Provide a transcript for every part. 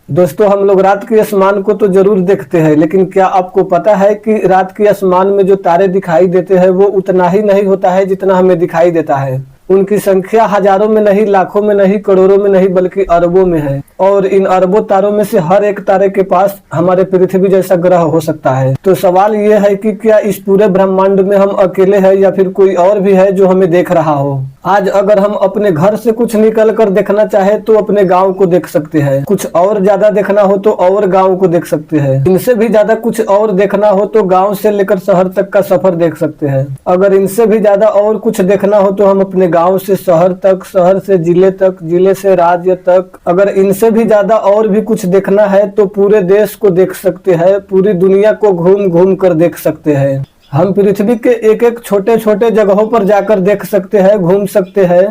दोस्तों, हम लोग रात के आसमान को तो जरूर देखते हैं, लेकिन क्या आपको पता है कि रात के आसमान में जो तारे दिखाई देते हैं वो उतना ही नहीं होता है जितना हमें दिखाई देता है। उनकी संख्या हजारों में नहीं, लाखों में नहीं, करोड़ों में नहीं, बल्कि अरबों में है। और इन अरबों तारों में से हर एक तारे के पास हमारे पृथ्वी जैसा ग्रह हो सकता है। तो सवाल ये है कि क्या इस पूरे ब्रह्मांड में हम अकेले हैं या फिर कोई और भी है जो हमें देख रहा हो। आज अगर हम अपने घर से कुछ निकल कर देखना चाहे तो अपने गांव को देख सकते हैं। कुछ और ज्यादा देखना हो तो और गांव को देख सकते हैं। इनसे भी ज्यादा कुछ और देखना हो तो गांव से लेकर शहर तक का सफर देख सकते हैं। अगर इनसे भी ज्यादा और कुछ देखना हो तो हम अपने गांव से शहर तक, शहर से जिले तक, जिले से राज्य तक। अगर इनसे भी ज्यादा और भी कुछ देखना है तो पूरे देश को देख सकते हैं, पूरी दुनिया को घूम घूम कर देख सकते हैं। हम पृथ्वी के एक एक छोटे छोटे जगहों पर जाकर देख सकते हैं, घूम सकते हैं।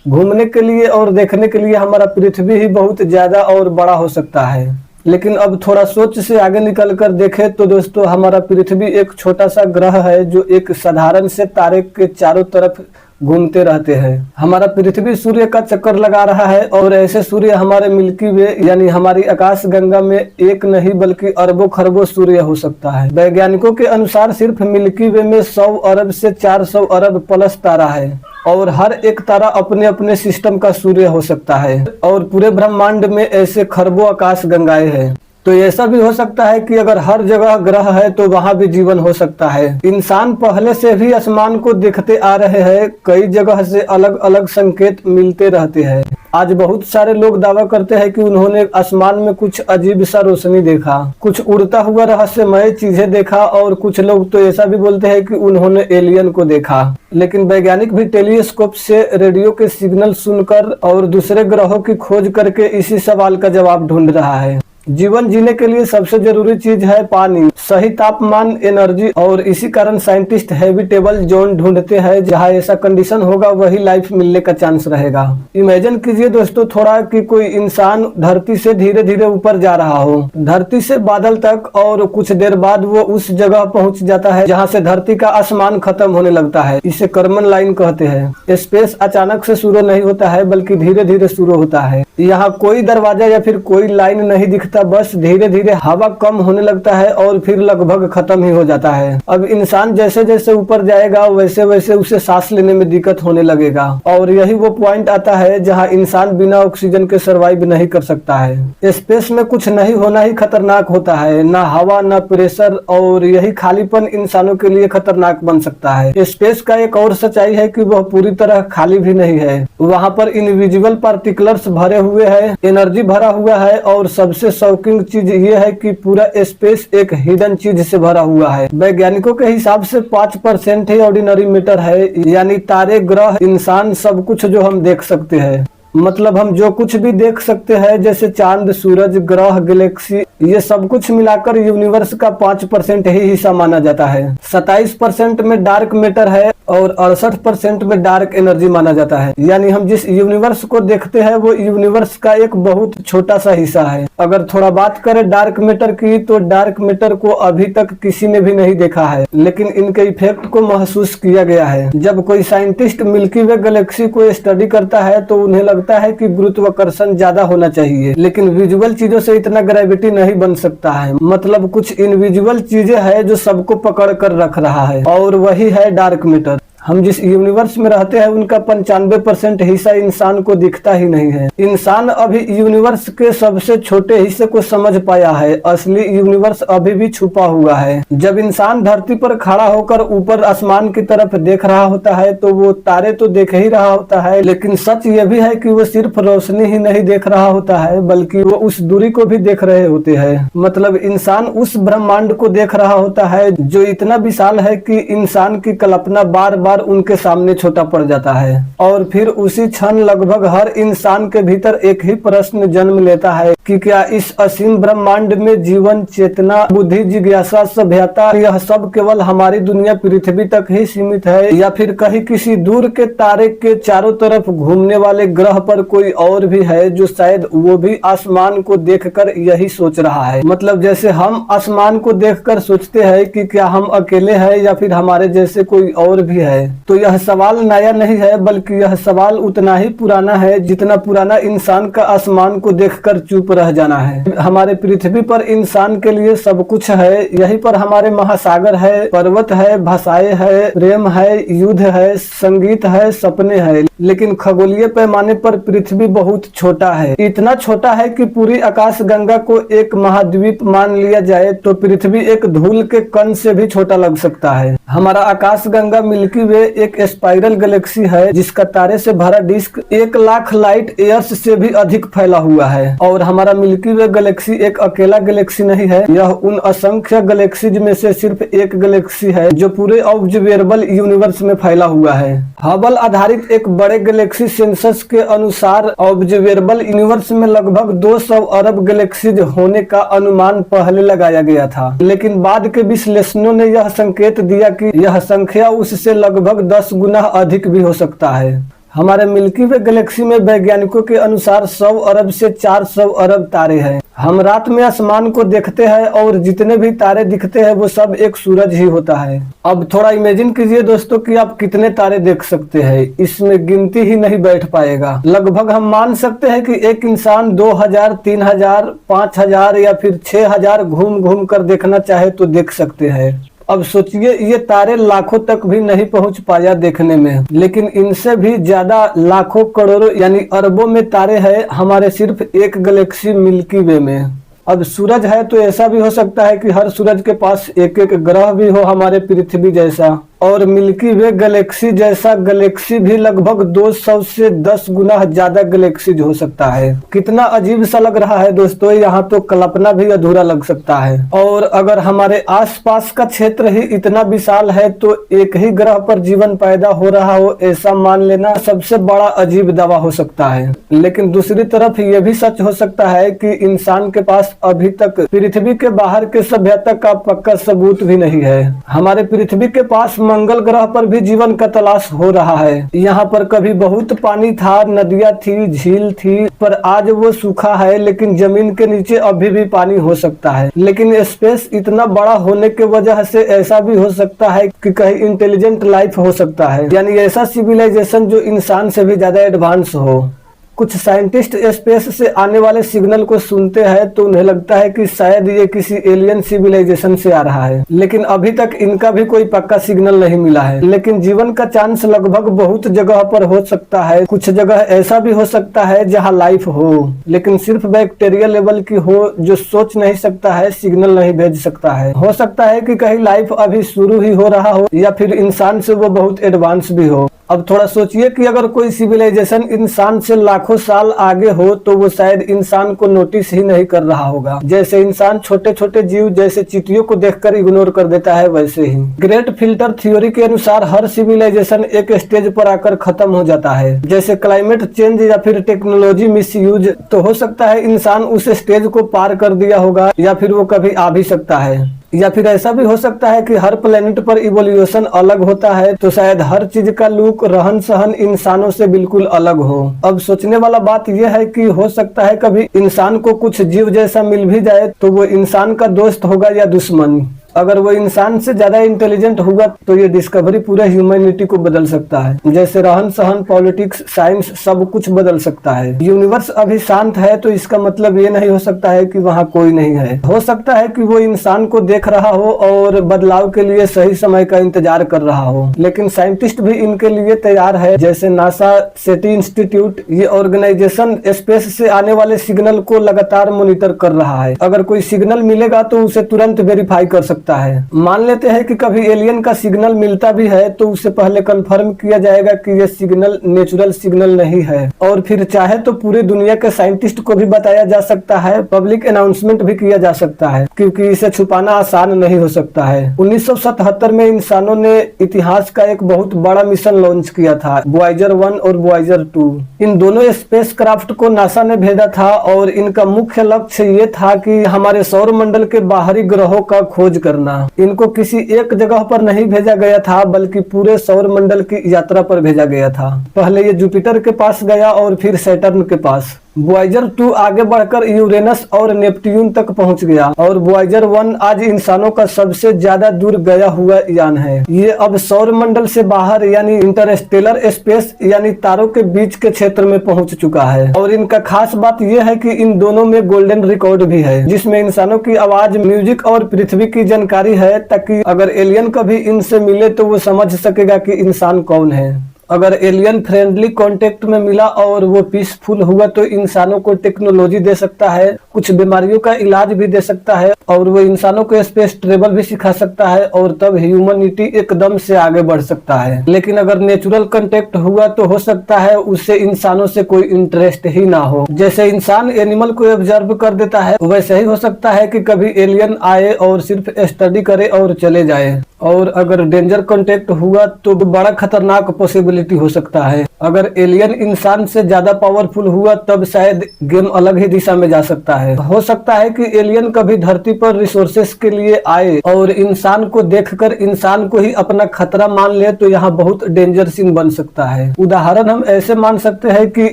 घूमने के लिए और देखने के लिए हमारा पृथ्वी ही बहुत ज्यादा और बड़ा हो सकता है। लेकिन अब थोड़ा सोच से आगे निकल कर देखें तो दोस्तों, हमारा पृथ्वी एक छोटा सा ग्रह है जो एक साधारण से तारे के चारों तरफ घूमते रहते हैं। हमारा पृथ्वी सूर्य का चक्कर लगा रहा है और ऐसे सूर्य हमारे मिल्की वे यानी हमारी आकाश गंगा में एक नहीं बल्कि अरबों खरबों सूर्य हो सकता है। वैज्ञानिकों के अनुसार सिर्फ मिल्की वे में 100 अरब से 400 अरब प्लस तारा है और हर एक तारा अपने अपने सिस्टम का सूर्य हो सकता है। और पूरे ब्रह्मांड में ऐसे खरबों आकाश गंगाएं हैं। तो ऐसा भी हो सकता है कि अगर हर जगह ग्रह है तो वहां भी जीवन हो सकता है। इंसान पहले से भी आसमान को देखते आ रहे हैं। कई जगह से अलग अलग संकेत मिलते रहते हैं। आज बहुत सारे लोग दावा करते हैं कि उन्होंने आसमान में कुछ अजीब सा रोशनी देखा, कुछ उड़ता हुआ रहस्यमय चीजें देखा, और कुछ लोग तो ऐसा भी बोलते हैं कि उन्होंने एलियन को देखा। लेकिन वैज्ञानिक भी टेलीस्कोप से रेडियो के सिग्नल सुनकर और दूसरे ग्रहों की खोज करके इसी सवाल का जवाब ढूंढ रहा है। जीवन जीने के लिए सबसे जरूरी चीज है पानी, सही तापमान, एनर्जी, और इसी कारण साइंटिस्ट हैबिटेबल जोन ढूंढते हैं। जहां ऐसा कंडीशन होगा वही लाइफ मिलने का चांस रहेगा। इमेजिन कीजिए दोस्तों थोड़ा कि कोई इंसान धरती से धीरे धीरे ऊपर जा रहा हो, धरती से बादल तक, और कुछ देर बाद वो उस जगह पहुंच जाता है जहां से धरती का आसमान खत्म होने लगता है। इसे कर्मन लाइन कहते हैं। स्पेस अचानक से शुरू नहीं होता है बल्कि धीरे धीरे शुरू होता है। यहाँ कोई दरवाजा या फिर कोई लाइन नहीं दिखता, बस धीरे धीरे हवा कम होने लगता है और फिर लगभग खत्म ही हो जाता है। अब इंसान जैसे जैसे ऊपर जाएगा वैसे वैसे उसे सांस लेने में दिक्कत होने लगेगा, और यही वो पॉइंट आता है जहाँ इंसान बिना ऑक्सीजन के सर्वाइव नहीं कर सकता है। स्पेस में कुछ नहीं होना ही खतरनाक होता है, ना हवा ना प्रेशर, और यही खालीपन इंसानों के लिए खतरनाक बन सकता है। स्पेस का एक और सच्चाई है कि वह पूरी तरह खाली भी नहीं है। वहाँ पर इनविजिबल पार्टिकल्स भरे हुए हैं, एनर्जी भरा हुआ है, और सबसे शॉकिंग चीज ये है कि पूरा स्पेस एक हिडन चीज से भरा हुआ है। वैज्ञानिकों के हिसाब से 5% ही ऑर्डिनरी मैटर है, यानी तारे, ग्रह, इंसान, सब कुछ जो हम देख सकते हैं। मतलब हम जो कुछ भी देख सकते हैं जैसे चांद, सूरज, ग्रह, गैलेक्सी, ये सब कुछ मिलाकर यूनिवर्स का 5% ही हिस्सा माना जाता है। 27% में डार्क मैटर है और 68% में डार्क एनर्जी माना जाता है। यानी हम जिस यूनिवर्स को देखते हैं वो यूनिवर्स का एक बहुत छोटा सा हिस्सा है। अगर थोड़ा बात करें डार्क मैटर की, तो डार्क मैटर को अभी तक किसी ने भी नहीं देखा है, लेकिन इनके इफेक्ट को महसूस किया गया है। जब कोई साइंटिस्ट मिल्की वे गैलेक्सी को स्टडी करता है तो उन्हें लगता है कि गुरुत्वाकर्षण ज्यादा होना चाहिए, लेकिन विजुअल चीजों से इतना ग्रेविटी नहीं बन सकता है। मतलब कुछ इनविजुअल चीजें हैं जो सबको पकड़ कर रख रहा है, और वही है डार्क मैटर। हम जिस यूनिवर्स में रहते हैं उनका 95% हिस्सा इंसान को दिखता ही नहीं है। इंसान अभी यूनिवर्स के सबसे छोटे हिस्से को समझ पाया है, असली यूनिवर्स अभी भी छुपा हुआ है। जब इंसान धरती पर खड़ा होकर ऊपर आसमान की तरफ देख रहा होता है तो वो तारे तो देख ही रहा होता है, लेकिन सच ये भी है कि वो सिर्फ रोशनी ही नहीं देख रहा होता है बल्कि वो उस दूरी को भी देख रहे होते हैं। मतलब इंसान उस ब्रह्मांड को देख रहा होता है जो इतना विशाल है कि इंसान की कल्पना बार बार उनके सामने छोटा पड़ जाता है। और फिर उसी क्षण लगभग हर इंसान के भीतर एक ही प्रश्न जन्म लेता है कि क्या इस असीम ब्रह्मांड में जीवन, चेतना, बुद्धि, जिज्ञासा, सभ्यता, यह सब केवल हमारी दुनिया पृथ्वी तक ही सीमित है, या फिर कहीं किसी दूर के तारे के चारों तरफ घूमने वाले ग्रह पर कोई और भी है जो शायद वो भी आसमान को देखकर यही सोच रहा है। मतलब जैसे हम आसमान को देखकर सोचते हैं कि क्या हम अकेले हैं या फिर हमारे जैसे कोई और भी है। तो यह सवाल नया नहीं है, बल्कि यह सवाल उतना ही पुराना है जितना पुराना इंसान का आसमान को देखकर चुप रह जाना है। हमारे पृथ्वी पर इंसान के लिए सब कुछ है, यहीं पर हमारे महासागर है, पर्वत है, भाषाएं है, प्रेम है, युद्ध है, संगीत है, सपने है। लेकिन खगोलीय पैमाने पर पृथ्वी बहुत छोटा है, इतना छोटा है कि पूरी आकाश गंगा को एक महाद्वीप मान लिया जाए तो पृथ्वी एक धूल के कण से भी छोटा लग सकता है। हमारा आकाश गंगा मिल्की वे एक स्पाइरल गैलेक्सी है जिसका तारे से भरा डिस्क 1,00,000 लाइट ईयर्स से भी अधिक फैला हुआ है। और हमारा मिल्की वे गैलेक्सी एक अकेला गैलेक्सी नहीं है, यह उन असंख्य गैलेक्सीज में से सिर्फ एक गैलेक्सी है जो पूरे ऑब्जर्वेबल यूनिवर्स में फैला हुआ है। हबल आधारित एक बड़े गैलेक्सी सेंसस के अनुसार ऑब्जर्वेबल यूनिवर्स में लगभग 200 अरब गैलेक्सीज होने का अनुमान पहले लगाया गया था, लेकिन बाद के विश्लेषणों ने यह संकेत दिया कि यह संख्या उससे लगभग 10 गुना अधिक भी हो सकता है। हमारे मिल्की वे गैलेक्सी में वैज्ञानिकों के अनुसार 100 अरब से 400 अरब तारे हैं। हम रात में आसमान को देखते हैं और जितने भी तारे दिखते हैं वो सब एक सूरज ही होता है। अब थोड़ा इमेजिन कीजिए दोस्तों कि आप कितने तारे देख सकते हैं, इसमें गिनती ही नहीं बैठ पाएगा। लगभग हम मान सकते हैं कि एक इंसान 2000, 3000, 5000 या फिर 6000 घूम घूम कर देखना चाहे तो देख सकते हैं। अब सोचिए, ये तारे लाखों तक भी नहीं पहुंच पाया देखने में, लेकिन इनसे भी ज्यादा लाखों करोड़ों यानी अरबों में तारे हैं हमारे सिर्फ एक गैलेक्सी मिल्की वे में। अब सूरज है तो ऐसा भी हो सकता है कि हर सूरज के पास एक एक ग्रह भी हो हमारे पृथ्वी जैसा, और मिल्की वे गैलेक्सी जैसा गैलेक्सी भी लगभग 200 से 10 गुना ज्यादा गैलेक्सीज हो सकता है। कितना अजीब सा लग रहा है दोस्तों, यहाँ तो कल्पना भी अधूरा लग सकता है। और अगर हमारे आसपास का क्षेत्र ही इतना विशाल है तो एक ही ग्रह पर जीवन पैदा हो रहा हो ऐसा मान लेना सबसे बड़ा अजीब दावा हो सकता है। लेकिन दूसरी तरफ ये भी सच हो सकता है कि इंसान के पास अभी तक पृथ्वी के बाहर के सभ्यता का पक्का सबूत भी नहीं है। हमारे पृथ्वी के पास मंगल ग्रह पर भी जीवन का तलाश हो रहा है। यहाँ पर कभी बहुत पानी था, नदियाँ थी, झील थी, पर आज वो सूखा है। लेकिन जमीन के नीचे अभी भी पानी हो सकता है। लेकिन स्पेस इतना बड़ा होने के वजह से ऐसा भी हो सकता है कि कहीं इंटेलिजेंट लाइफ हो सकता है, यानी ऐसा सिविलाइजेशन जो इंसान से भी ज्यादा एडवांस हो। कुछ साइंटिस्ट स्पेस से आने वाले सिग्नल को सुनते हैं तो उन्हें लगता है कि शायद ये किसी एलियन सिविलाइजेशन से आ रहा है, लेकिन अभी तक इनका भी कोई पक्का सिग्नल नहीं मिला है। लेकिन जीवन का चांस लगभग बहुत जगह पर हो सकता है। कुछ जगह ऐसा भी हो सकता है जहां लाइफ हो, लेकिन सिर्फ बैक्टीरिया लेवल की हो जो सोच नहीं सकता है, सिग्नल नहीं भेज सकता है। हो सकता है कि कहीं लाइफ अभी शुरू ही हो रहा हो या फिर इंसान से वो बहुत एडवांस भी हो। अब थोड़ा सोचिए कि अगर कोई सिविलाइजेशन इंसान से लाखों साल आगे हो तो वो शायद इंसान को नोटिस ही नहीं कर रहा होगा। जैसे इंसान छोटे छोटे जीव जैसे चींटियों को देखकर इग्नोर कर देता है, वैसे ही ग्रेट फिल्टर थ्योरी के अनुसार हर सिविलाइजेशन एक स्टेज पर आकर खत्म हो जाता है। जैसे क्लाइमेट चेंज या फिर टेक्नोलॉजी मिसयूज, तो हो सकता है इंसान उस स्टेज को पार कर दिया होगा या फिर वो कभी आ भी सकता है। या फिर ऐसा भी हो सकता है कि हर प्लेनेट पर इवोल्यूशन अलग होता है, तो शायद हर चीज का लुक, रहन सहन इंसानों से बिल्कुल अलग हो। अब सोचने वाला बात यह है कि हो सकता है कभी इंसान को कुछ जीव जैसा मिल भी जाए तो वो इंसान का दोस्त होगा या दुश्मन। अगर वो इंसान से ज्यादा इंटेलिजेंट होगा तो ये डिस्कवरी पूरे ह्यूमैनिटी को बदल सकता है। जैसे रहन सहन, पॉलिटिक्स, साइंस, सब कुछ बदल सकता है। यूनिवर्स अभी शांत है तो इसका मतलब ये नहीं हो सकता है कि वहाँ कोई नहीं है। हो सकता है कि वो इंसान को देख रहा हो और बदलाव के लिए सही समय का इंतजार कर रहा हो। लेकिन साइंटिस्ट भी इनके लिए तैयार है। जैसे नासा, सेटी इंस्टीट्यूट, ये ऑर्गेनाइजेशन स्पेस से आने वाले सिग्नल को लगातार मॉनिटर कर रहा है। अगर कोई सिग्नल मिलेगा तो उसे तुरंत वेरीफाई कर सकता है। मान लेते हैं कि कभी एलियन का सिग्नल मिलता भी है तो उसे पहले कंफर्म किया जाएगा कि यह सिग्नल नेचुरल सिग्नल नहीं है, और फिर चाहे तो पूरी दुनिया के साइंटिस्ट को भी बताया जा सकता है, पब्लिक अनाउंसमेंट भी किया जा सकता है, क्योंकि इसे छुपाना आसान नहीं हो सकता है। 1977 में इंसानों ने इतिहास का एक बहुत बड़ा मिशन लॉन्च किया था, वॉयेजर 1 और वॉयेजर 2। इन दोनों स्पेस क्राफ्ट को नासा ने भेजा था और इनका मुख्य लक्ष्य ये था कि हमारे सौर मंडल के बाहरी ग्रहों का खोज करना। इनको किसी एक जगह पर नहीं भेजा गया था बल्कि पूरे सौर मंडल की यात्रा पर भेजा गया था। पहले ये जुपिटर के पास गया और फिर सैटर्न के पास। वॉयेजर 2 आगे बढ़कर यूरेनस और नेपट्यून तक पहुंच गया और वॉयेजर 1 आज इंसानों का सबसे ज्यादा दूर गया हुआ यान है। ये अब सौर मंडल से बाहर यानी इंटरस्टेलर स्पेस यानी तारों के बीच के क्षेत्र में पहुंच चुका है। और इनका खास बात यह है कि इन दोनों में गोल्डन रिकॉर्ड भी है, जिसमें इंसानों की आवाज, म्यूजिक और पृथ्वी की जानकारी है, ताकि अगर एलियन कभी इनसे मिले तो वो समझ सकेगा कि इंसान कौन है। अगर एलियन फ्रेंडली कांटेक्ट में मिला और वो पीसफुल हुआ तो इंसानों को टेक्नोलॉजी दे सकता है, कुछ बीमारियों का इलाज भी दे सकता है और वो इंसानों को स्पेस ट्रेवल भी सिखा सकता है और तब ह्यूमनिटी एकदम से आगे बढ़ सकता है। लेकिन अगर नेचुरल कांटेक्ट हुआ तो हो सकता है उससे इंसानों से कोई इंटरेस्ट ही ना हो। जैसे इंसान एनिमल को ऑब्जर्व कर देता है, वैसे ही हो सकता है कि कभी एलियन आए और सिर्फ स्टडी करे और चले जाए। और अगर डेंजर कांटेक्ट हुआ तो बड़ा खतरनाक पॉसिबिलिटी हो सकता है। अगर एलियन इंसान से ज्यादा पावरफुल हुआ तब शायद गेम अलग ही दिशा में जा सकता है। हो सकता है कि एलियन कभी धरती पर रिसोर्सेस के लिए आए और इंसान को देखकर इंसान को ही अपना खतरा मान ले, तो यहाँ बहुत डेंजर सीन बन सकता है। उदाहरण हम ऐसे मान सकते हैं कि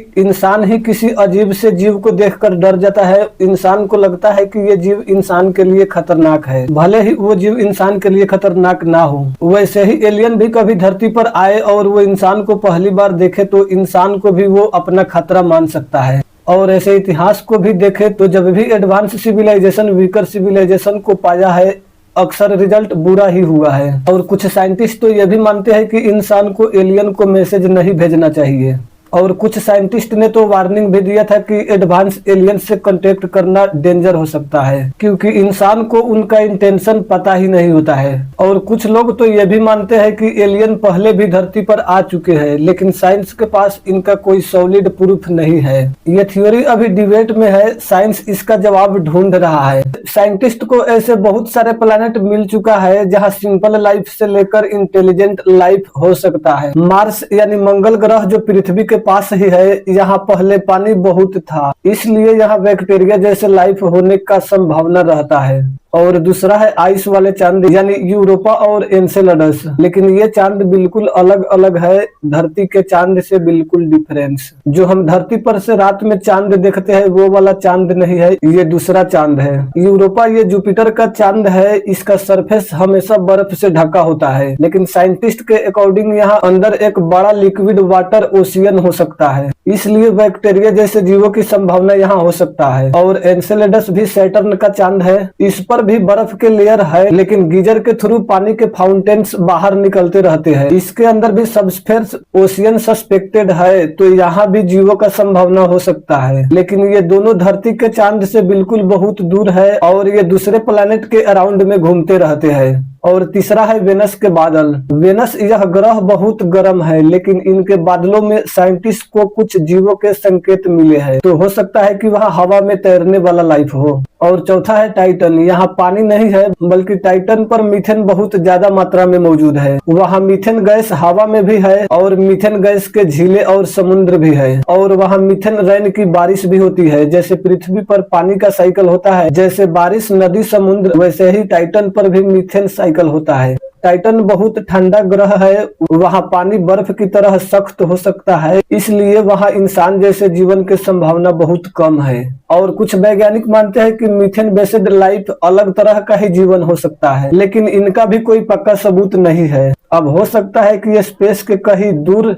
इंसान ही किसी अजीब से जीव को देखकर डर जाता है। इंसान को लगता है कि ये जीव इंसान के लिए खतरनाक है, भले ही वो जीव इंसान के लिए खतरनाक ना हो। वैसे ही एलियन भी कभी धरती पर आए और वो इंसान को पहली बार देखे तो इंसान को भी वो अपना खतरा मान सकता है। और ऐसे इतिहास को भी देखे तो जब भी एडवांस सिविलाइजेशन वीकर सिविलाइजेशन को पाया है, अक्सर रिजल्ट बुरा ही हुआ है। और कुछ साइंटिस्ट तो ये भी मानते हैं कि इंसान को एलियन को मैसेज नहीं भेजना चाहिए। और कुछ साइंटिस्ट ने तो वार्निंग भी दिया था कि एडवांस एलियन से कांटेक्ट करना डेंजर हो सकता है, क्योंकि इंसान को उनका इंटेंशन पता ही नहीं होता है। और कुछ लोग तो ये भी मानते हैं कि एलियन पहले भी धरती पर आ चुके हैं, लेकिन साइंस के पास इनका कोई सॉलिड प्रूफ नहीं है। ये थ्योरी अभी डिबेट में है, साइंस इसका जवाब ढूंढ रहा है। साइंटिस्ट को ऐसे बहुत सारे प्लैनेट मिल चुका है जहाँ सिंपल लाइफ से लेकर इंटेलिजेंट लाइफ हो सकता है। मार्स यानी मंगल ग्रह जो पृथ्वी के पास ही है, यहाँ पहले पानी बहुत था, इसलिए यहाँ बैक्टीरिया जैसे लाइफ होने का संभावना रहता है। और दूसरा है आइस वाले चांद यानी यूरोपा और एनसेलेडस, लेकिन ये चांद बिल्कुल अलग अलग है, धरती के चांद से बिल्कुल डिफरेंस। जो हम धरती पर से रात में चांद देखते हैं वो वाला चांद नहीं है, ये दूसरा चांद है। यूरोपा ये जुपिटर का चांद है, इसका सरफेस हमेशा बर्फ से ढका होता है, लेकिन साइंटिस्ट के अकॉर्डिंग यहाँ अंदर एक बड़ा लिक्विड वाटर ओशियन हो सकता है, इसलिए बैक्टीरिया जैसे जीवों की संभावना यहाँ हो सकता है। और एनसेलेडस भी सैटर्न का चांद है, इस पर भी बर्फ के लेयर है, लेकिन गीजर के थ्रू पानी के फाउंटेन्स बाहर निकलते रहते हैं। इसके अंदर भी सबस्फेयर ओशियन सस्पेक्टेड है, तो यहाँ भी जीवों का संभावना हो सकता है। लेकिन ये दोनों धरती के चांद से बिल्कुल बहुत दूर है और ये दूसरे प्लैनेट के अराउंड में घूमते रहते हैं। और तीसरा है वेनस के बादल। वेनस यह ग्रह बहुत गर्म है, लेकिन इनके बादलों में साइंटिस्ट को कुछ जीवों के संकेत मिले हैं, तो हो सकता है कि वहाँ हवा में तैरने वाला लाइफ हो। और चौथा है टाइटन। यहाँ पानी नहीं है, बल्कि टाइटन पर मीथेन बहुत ज्यादा मात्रा में मौजूद है। वहाँ मीथेन गैस हवा में भी है और मीथेन गैस के झीलें और समुद्र भी है। और वहाँ मीथेन रेन की बारिश भी होती है। जैसे पृथ्वी पर पानी का साइकिल होता है, जैसे बारिश, नदी, समुद्र, वैसे ही टाइटन पर भी मीथेन साइकिल होता है। टाइटन बहुत ठंडा ग्रह है, वहाँ पानी बर्फ की तरह सख्त हो सकता है, इसलिए वहाँ इंसान जैसे जीवन की संभावना बहुत कम है। और कुछ वैज्ञानिक मानते हैं कि मीथेन बेस्ड लाइफ अलग तरह का ही जीवन हो सकता है, लेकिन इनका भी कोई पक्का सबूत नहीं है। अब हो सकता है कि स्पेस के कहीं दूर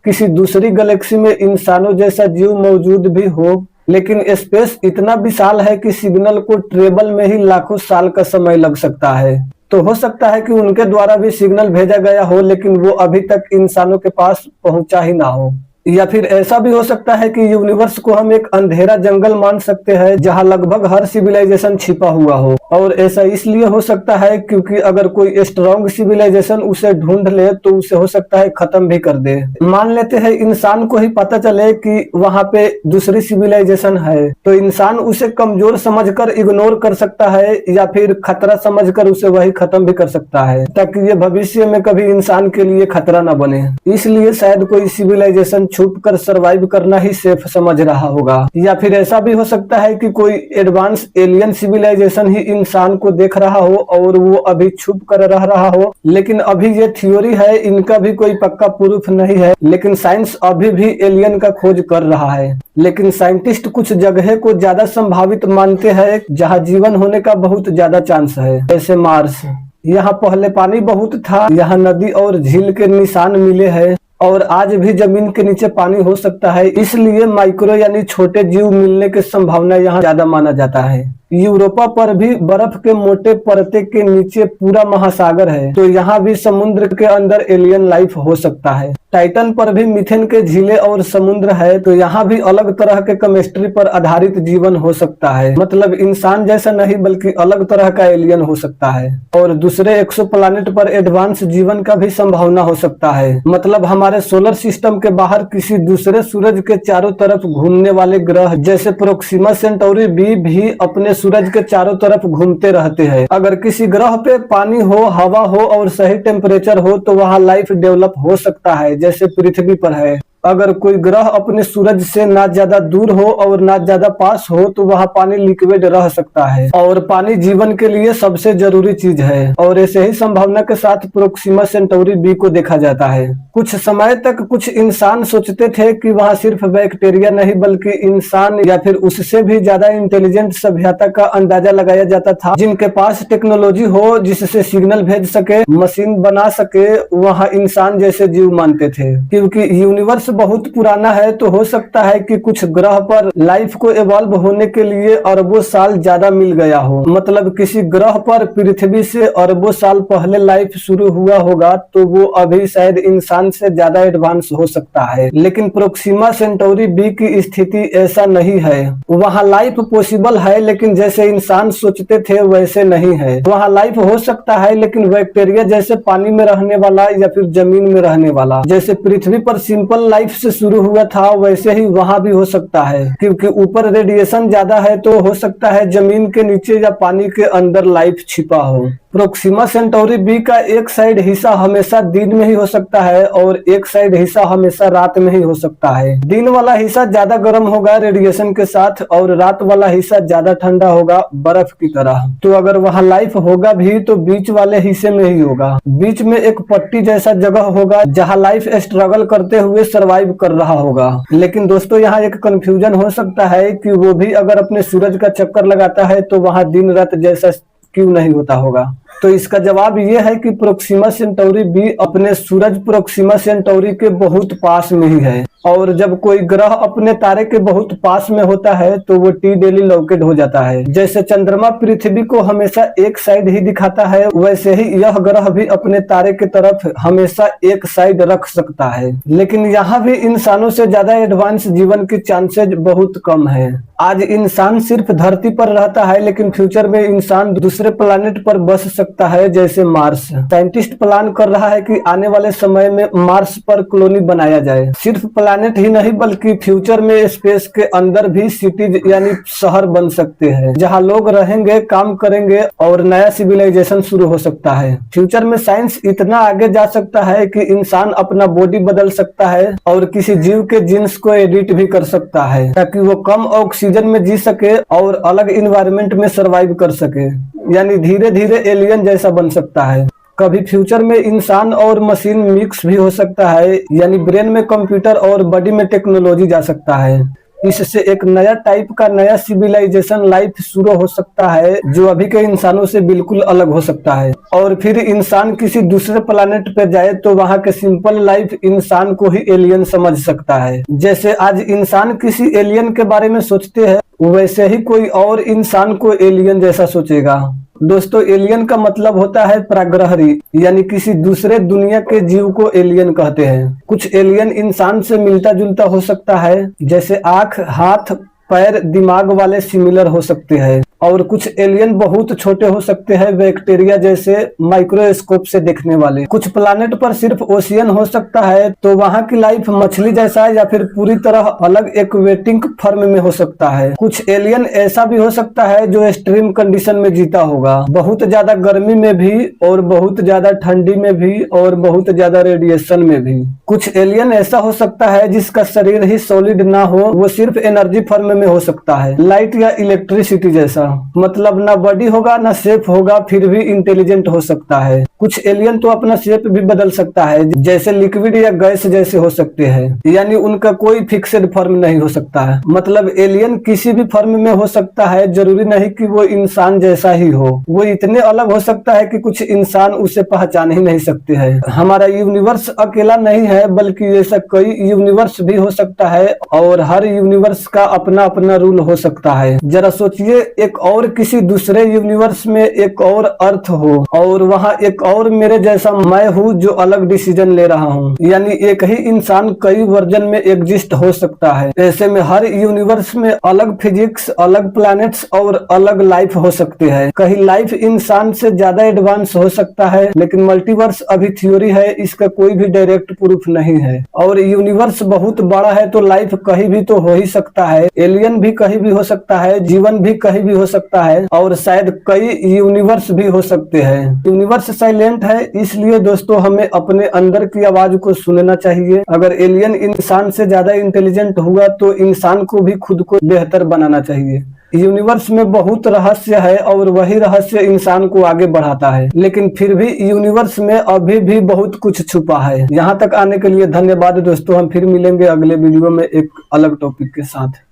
किसी दूसरी गैलेक्सी में इंसानों जैसा जीव मौजूद भी हो, लेकिन स्पेस इतना विशाल है कि सिग्नल को ट्रेवल में ही लाखों साल का समय लग सकता है। तो हो सकता है कि उनके द्वारा भी सिग्नल भेजा गया हो, लेकिन वो अभी तक इंसानों के पास पहुंचा ही ना हो। या फिर ऐसा भी हो सकता है कि यूनिवर्स को हम एक अंधेरा जंगल मान सकते हैं, जहां लगभग हर सिविलाइजेशन छिपा हुआ हो। और ऐसा इसलिए हो सकता है क्योंकि अगर कोई स्ट्रॉन्ग सिविलाइजेशन उसे ढूंढ ले तो उसे हो सकता है खत्म भी कर दे। मान लेते हैं इंसान को ही पता चले कि वहां पे दूसरी सिविलाइजेशन है, तो इंसान उसे कमजोर समझकर इग्नोर कर सकता है या फिर खतरा समझकर उसे वही खत्म भी कर सकता है, ताकि ये भविष्य में कभी इंसान के लिए खतरा न बने। इसलिए शायद कोई सिविलाइजेशन छुप कर सर्वाइव करना ही सेफ समझ रहा होगा। या फिर ऐसा भी हो सकता है कि कोई एडवांस एलियन सिविलाइजेशन ही इंसान को देख रहा हो और वो अभी छुप कर रह रहा हो। लेकिन अभी ये थ्योरी है, इनका भी कोई पक्का प्रूफ नहीं है, लेकिन साइंस अभी भी एलियन का खोज कर रहा है। लेकिन साइंटिस्ट कुछ जगह को ज्यादा संभावित मानते हैं जहां जीवन होने का बहुत ज्यादा चांस है, जैसे मार्स। यहाँ पहले पानी बहुत था, यहाँ नदी और झील के निशान मिले हैं और आज भी जमीन के नीचे पानी हो सकता है, इसलिए माइक्रो यानी छोटे जीव मिलने की संभावना यहाँ ज्यादा माना जाता है। यूरोपा पर भी बर्फ के मोटे परते के नीचे पूरा महासागर है, तो यहाँ भी समुद्र के अंदर एलियन लाइफ हो सकता है। टाइटन पर भी मीथेन के झीलें और समुद्र है, तो यहाँ भी अलग तरह के केमिस्ट्री पर आधारित जीवन हो सकता है। मतलब इंसान जैसा नहीं बल्कि अलग तरह का एलियन हो सकता है। और दूसरे एक्सोप्लैनेट पर एडवांस जीवन का भी संभावना हो सकता है। मतलब हमारे सोलर सिस्टम के बाहर किसी दूसरे सूरज के चारों तरफ घूमने वाले ग्रह जैसे प्रोक्सिमा सेंटौरी बी भी अपने सूरज के चारों तरफ घूमते रहते हैं। अगर किसी ग्रह पे पानी हो, हवा हो और सही टेम्परेचर हो तो वहाँ लाइफ डेवलप हो सकता है, जैसे पृथ्वी पर है। अगर कोई ग्रह अपने सूरज से ना ज्यादा दूर हो और ना ज्यादा पास हो तो वहाँ पानी लिक्विड रह सकता है, और पानी जीवन के लिए सबसे जरूरी चीज है। और ऐसे ही संभावना के साथ प्रोक्सिमा सेंटौरी बी को देखा जाता है। कुछ समय तक कुछ इंसान सोचते थे कि वहाँ सिर्फ बैक्टीरिया नहीं बल्कि इंसान या फिर उससे भी ज्यादा इंटेलिजेंट सभ्यता का अंदाजा लगाया जाता था, जिनके पास टेक्नोलॉजी हो जिससे सिग्नल भेज सके, मशीन बना सके, वहाँ इंसान जैसे जीव मानते थे। क्योंकि यूनिवर्स बहुत पुराना है तो हो सकता है कि कुछ ग्रह पर लाइफ को इवॉल्व होने के लिए अरबों साल ज्यादा मिल गया हो। मतलब किसी ग्रह पर पृथ्वी से अरबों साल पहले लाइफ शुरू हुआ होगा तो वो अभी शायद इंसान से ज्यादा एडवांस हो सकता है। लेकिन प्रोक्सिमा सेंटौरी बी की स्थिति ऐसा नहीं है। वहाँ लाइफ पॉसिबल है लेकिन जैसे इंसान सोचते थे वैसे नहीं है। वहाँ लाइफ हो सकता है लेकिन बैक्टीरिया जैसे पानी में रहने वाला या फिर जमीन में रहने वाला। जैसे पृथ्वी पर सिंपल लाइफ से शुरू हुआ था वैसे ही वहाँ भी हो सकता है। क्योंकि ऊपर रेडिएशन ज्यादा है तो हो सकता है जमीन के नीचे या पानी के अंदर लाइफ छिपा हो। प्रोक्सिमा सेंटौरी बी का एक साइड हिस्सा हमेशा दिन में ही हो सकता है और एक साइड हिस्सा हमेशा रात में ही हो सकता है। दिन वाला हिस्सा ज्यादा गर्म होगा रेडिएशन के साथ और रात वाला हिस्सा ज्यादा ठंडा होगा बर्फ की तरह। तो अगर वहाँ लाइफ होगा भी तो बीच वाले हिस्से में ही होगा। बीच में एक पट्टी जैसा जगह होगा जहाँ लाइफ स्ट्रगल करते हुए सर्वाइव कर रहा होगा। लेकिन दोस्तों यहाँ एक कंफ्यूजन हो सकता है कि वो भी अगर अपने सूरज का चक्कर लगाता है तो वहाँ दिन रात जैसा क्यों नहीं होता होगा। तो इसका जवाब ये है कि प्रोक्सिमा सेंटौरी बी अपने सूरज प्रोक्सिमा सेंटौरी के बहुत पास में ही है, और जब कोई ग्रह अपने तारे के बहुत पास में होता है तो वो टी डेली लोकेट हो जाता है। जैसे चंद्रमा पृथ्वी को हमेशा एक साइड ही दिखाता है वैसे ही यह ग्रह भी अपने तारे की तरफ हमेशा एक साइड रख सकता है। लेकिन यहाँ भी इंसानों से ज्यादा एडवांस जीवन की चांसेज बहुत कम है। आज इंसान सिर्फ धरती पर रहता है लेकिन फ्यूचर में इंसान दूसरे प्लैनेट पर बस सकता है, जैसे मार्स। साइंटिस्ट प्लान कर रहा है कि आने वाले समय में मार्स पर कॉलोनी बनाया जाए। सिर्फ प्लैनेट ही नहीं बल्कि फ्यूचर में स्पेस के अंदर भी सिटीज यानी शहर बन सकते हैं जहां लोग रहेंगे, काम करेंगे और नया सिविलाइजेशन शुरू हो सकता है। फ्यूचर में साइंस इतना आगे जा सकता है कि इंसान अपना बॉडी बदल सकता है और किसी जीव के जीन्स को एडिट भी कर सकता है ताकि वो कम ऑक्सीजन में जी सके और अलग इन्वायरमेंट में सर्वाइव कर सके। यानी धीरे धीरे एलियन जैसा बन सकता है। कभी फ्यूचर में इंसान और मशीन मिक्स भी हो सकता है, यानी ब्रेन में कंप्यूटर और बॉडी में टेक्नोलॉजी जा सकता है। इससे एक नया टाइप का नया सिविलाइजेशन लाइफ शुरू हो सकता है जो अभी के इंसानों से बिल्कुल अलग हो सकता है। और फिर इंसान किसी दूसरे प्लैनेट पे जाए तो वहाँ के सिंपल लाइफ इंसान को ही एलियन समझ सकता है। जैसे आज इंसान किसी एलियन के बारे में सोचते हैं वैसे ही कोई और इंसान को एलियन जैसा सोचेगा। दोस्तों एलियन का मतलब होता है प्राग्रहरी, यानी किसी दूसरे दुनिया के जीव को एलियन कहते हैं। कुछ एलियन इंसान से मिलता जुलता हो सकता है, जैसे आंख, हाथ, पैर, दिमाग वाले सिमिलर हो सकते हैं। और कुछ एलियन बहुत छोटे हो सकते हैं, बैक्टीरिया जैसे माइक्रोस्कोप से देखने वाले। कुछ प्लानेट पर सिर्फ ओशियन हो सकता है, तो वहाँ की लाइफ मछली जैसा है या फिर पूरी तरह अलग एक्वेटिक फॉर्म में हो सकता है। कुछ एलियन ऐसा भी हो सकता है जो एक्सट्रीम कंडीशन में जीता होगा, बहुत ज्यादा गर्मी में भी और बहुत ज्यादा ठंडी में भी और बहुत ज्यादा रेडिएशन में भी। कुछ एलियन ऐसा हो सकता है जिसका शरीर ही सॉलिड ना हो, वो सिर्फ एनर्जी फॉर्म में हो सकता है, लाइट या इलेक्ट्रिसिटी जैसा। मतलब ना बॉडी होगा ना शेप होगा, फिर भी इंटेलिजेंट हो सकता है। कुछ एलियन तो अपना शेप भी बदल सकता है, जैसे लिक्विड या गैस जैसे हो सकते हैं, यानी उनका कोई फिक्स्ड फॉर्म नहीं हो सकता है। मतलब एलियन किसी भी फॉर्म में हो सकता है, जरूरी नहीं कि वो इंसान जैसा ही हो। वो इतने अलग हो सकता है कि कुछ इंसान उसे पहचान ही नहीं सकते हैं। हमारा यूनिवर्स अकेला नहीं है, बल्कि ऐसा कई यूनिवर्स भी हो सकता है और हर यूनिवर्स का अपना अपना रूल हो सकता है। जरा सोचिए, एक और किसी दूसरे यूनिवर्स में एक और अर्थ हो और वहाँ एक और मेरे जैसा मैं हूँ जो अलग डिसीजन ले रहा हूँ, यानी एक ही इंसान कई वर्जन में एग्जिस्ट हो सकता है। ऐसे में हर यूनिवर्स में अलग फिजिक्स, अलग प्लैनेट्स और अलग लाइफ हो सकते हैं। कहीं लाइफ इंसान से ज्यादा एडवांस हो सकता है, लेकिन मल्टीवर्स अभी थ्योरी है, इसका कोई भी डायरेक्ट प्रूफ नहीं है। और यूनिवर्स बहुत बड़ा है तो लाइफ कहीं भी तो हो ही सकता है, एलियन भी कहीं भी हो सकता है, जीवन भी कहीं भी हो सकता है और शायद कई यूनिवर्स भी हो सकते हैं। यूनिवर्स साइलेंट है, इसलिए दोस्तों हमें अपने अंदर की आवाज को सुनना चाहिए। अगर एलियन इंसान से ज्यादा इंटेलिजेंट हुआ तो इंसान को भी खुद को बेहतर बनाना चाहिए। यूनिवर्स में बहुत रहस्य है और वही रहस्य इंसान को आगे बढ़ाता है, लेकिन फिर भी यूनिवर्स में अभी भी बहुत कुछ छुपा है। यहाँ तक आने के लिए धन्यवाद दोस्तों। हम फिर मिलेंगे अगले वीडियो में एक अलग टॉपिक के साथ।